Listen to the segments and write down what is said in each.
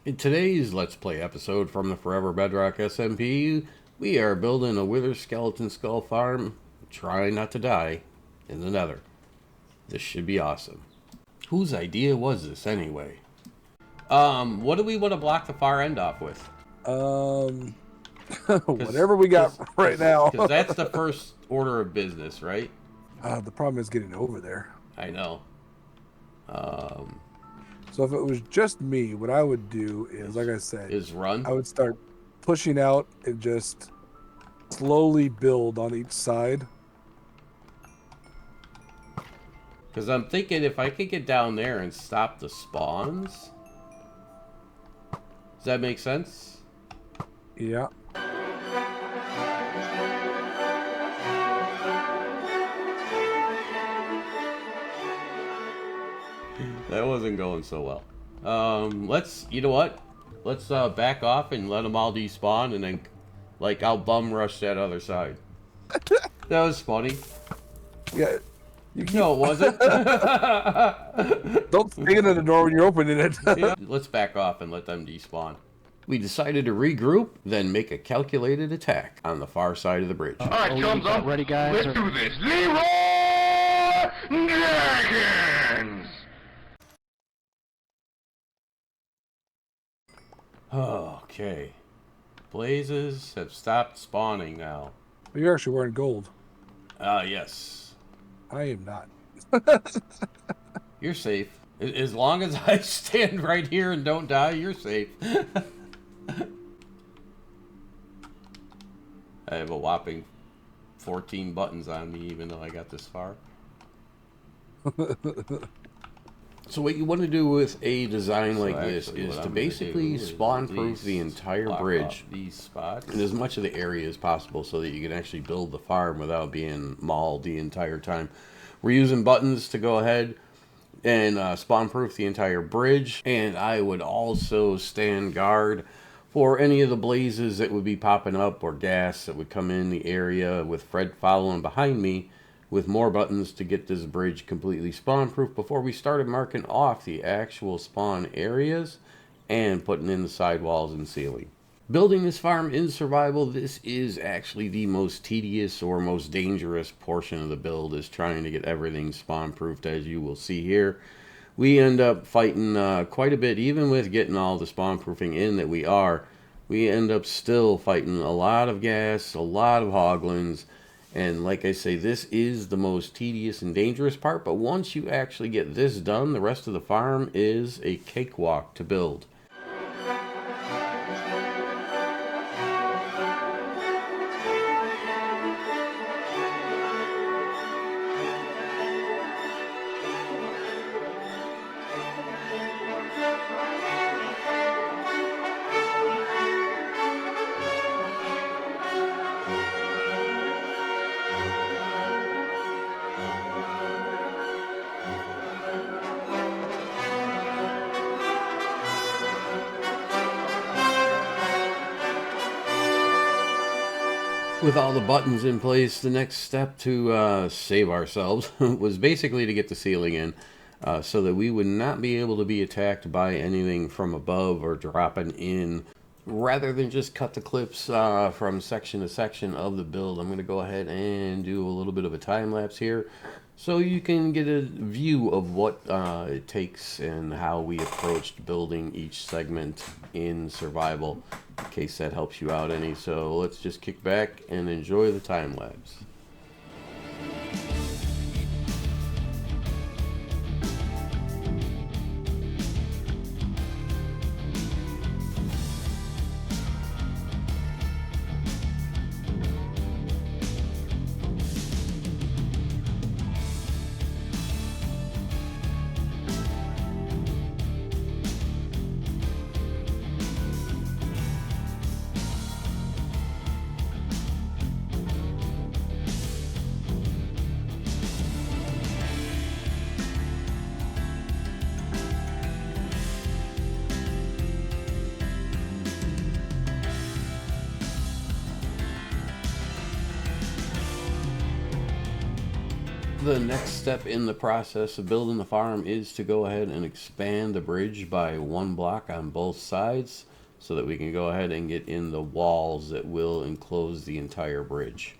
In today's Let's Play episode from the Forever Bedrock SMP, we are building a wither skeleton skull farm, trying not to die in the Nether. This should be awesome. Whose idea was this anyway? What do we want to block the far end off with? Whatever we got right now. Because that's the first order of business, right? The problem is getting over there. I know. So if it was just me, what I would do is, like I said, run. I would start pushing out and just slowly build on each side. Because I'm thinking if I could get down there and stop the spawns. Does that make sense? Yeah. That wasn't going so well. You know what? Let's back off and let them all despawn, and then, like, I'll bum rush that other side. That was funny. Yeah. No, it wasn't. Don't stand in the door when you're opening it. Yeah. Let's back off and let them despawn. We decided to regroup, then make a calculated attack on the far side of the bridge. All right, thumbs up. Ready, guys? Let's do this. Leroy Dragons! Okay. Blazes have stopped spawning now. You're actually wearing gold. Yes. I am not. You're safe. As long as I stand right here and don't die, you're safe. I have a whopping 14 buttons on me, even though I got this far. So what you want to do with a design like this is to basically spawn-proof the entire bridge these spots and as much of the area as possible so that you can actually build the farm without being mauled the entire time. We're using buttons to go ahead and spawn-proof the entire bridge, and I would also stand guard for any of the blazes that would be popping up or gas that would come in the area, with Fred following behind me with more buttons to get this bridge completely spawn-proof before we started marking off the actual spawn areas and putting in the sidewalls and ceiling. Building this farm in survival, this is actually the most tedious or most dangerous portion of the build, is trying to get everything spawn-proofed. As you will see here, we end up fighting quite a bit, even with getting all the spawn-proofing in that we end up still fighting a lot of gas, a lot of hoglins. And like I say, this is the most tedious and dangerous part, but once you actually get this done, the rest of the farm is a cakewalk to build. With all the buttons in place, the next step to save ourselves was basically to get the ceiling in so that we would not be able to be attacked by anything from above or dropping in. Rather than just cut the clips from section to section of the build, I'm going to go ahead and do a little bit of a time lapse here so you can get a view of what it takes and how we approached building each segment in survival, in case that helps you out any. So let's just kick back and enjoy the time lapse. the next step in the process of building the farm is to go ahead and expand the bridge by 1 block on both sides so that we can go ahead and get in the walls that will enclose the entire bridge.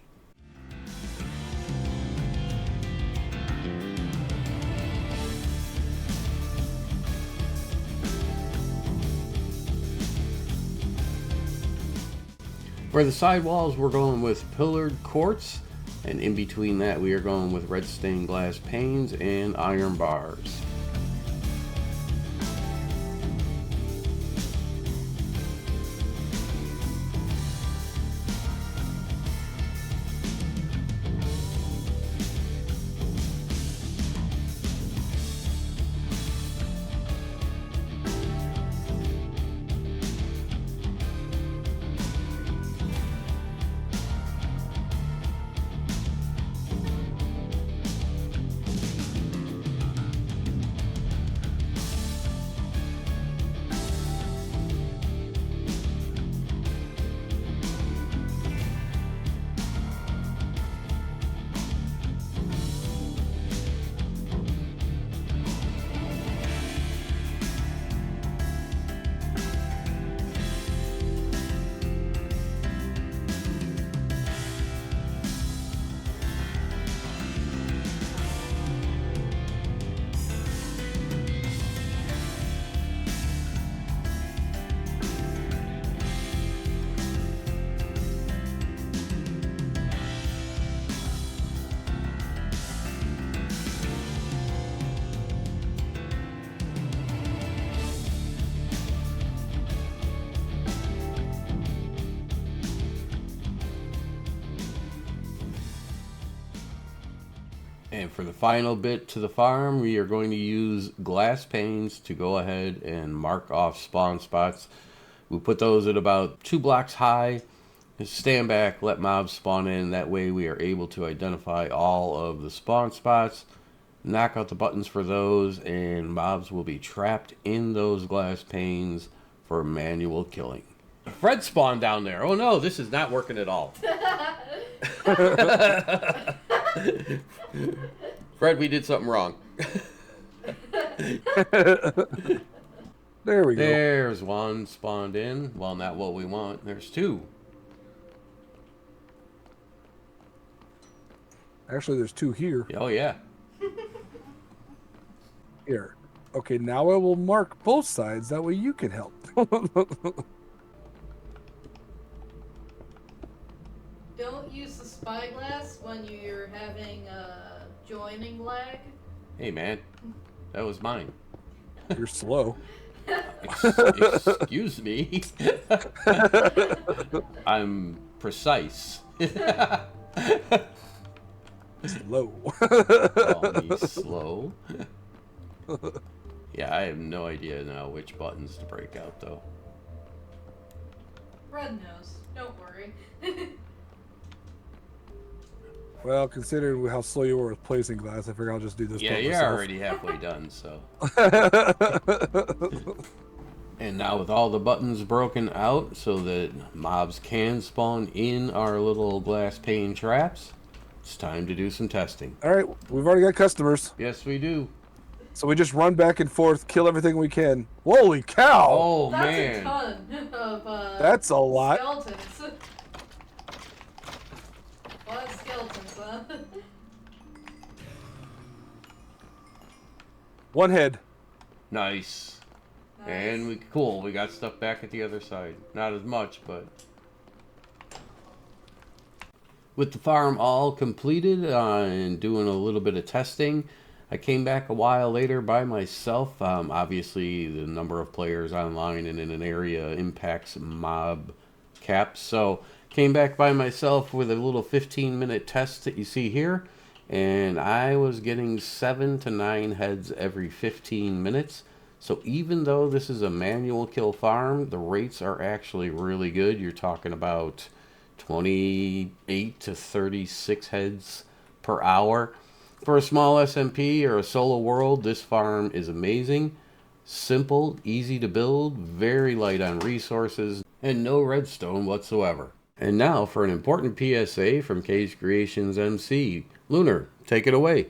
For the side walls, we're going with pillared quartz, and in between that we are going with red stained glass panes and iron bars. And for the final bit to the farm, we are going to use glass panes to go ahead and mark off spawn spots. We put those at about 2 blocks high. Just stand back, let mobs spawn in. That way we are able to identify all of the spawn spots, knock out the buttons for those, and mobs will be trapped in those glass panes for manual killing. Fred spawned down there. Oh no, this is not working at all. Fred, we did something wrong. There we go. There's one spawned in. Well, not what we want. There's 2. Actually, there's 2 here. Oh, yeah. Here. Okay, now I will mark both sides. That way you can help. Don't use the spyglass when you're having joining lag. Hey, man. That was mine. You're slow. Excuse me. I'm precise. Slow. Call me slow. Yeah, I have no idea now which buttons to break out, though. Red knows. Don't worry. Well, considering how slow you were with placing glass, I figure I'll just do this. Yeah, by you're myself. already halfway done, so. And now with all the buttons broken out so that mobs can spawn in our little glass pane traps, it's time to do some testing. All right, we've already got customers. Yes, we do. So we just run back and forth, kill everything we can. Holy cow! Oh, That's man. a ton of That's a lot. skeletons. A lot of skeletons, huh? One head. Nice. Nice. And cool, we got stuff back at the other side. Not as much, but... With the farm all completed and doing a little bit of testing, I came back a while later by myself. Obviously, the number of players online and in an area impacts mob caps. So, came back by myself with a little 15-minute test that you see here. And I was getting 7 to 9 heads every 15 minutes. So even though this is a manual kill farm, the rates are actually really good. You're talking about 28 to 36 heads per hour. For a small SMP or a solo world, this farm is amazing. Simple, easy to build, very light on resources, and no redstone whatsoever. And now for an important PSA from Cage Creations MC. Lunar, take it away.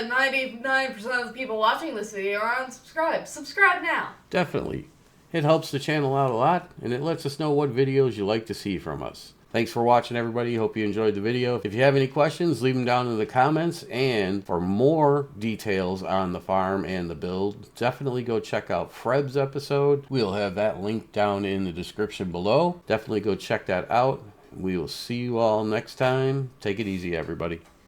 99% of the people watching this video are unsubscribed. Subscribe now. Definitely. It helps the channel out a lot, and it lets us know what videos you like to see from us. Thanks for watching, everybody. Hope you enjoyed the video. If you have any questions, leave them down in the comments. And for more details on the farm and the build, definitely go check out Freb's episode. We'll have that link down in the description below. Definitely go check that out. We will see you all next time. Take it easy, everybody.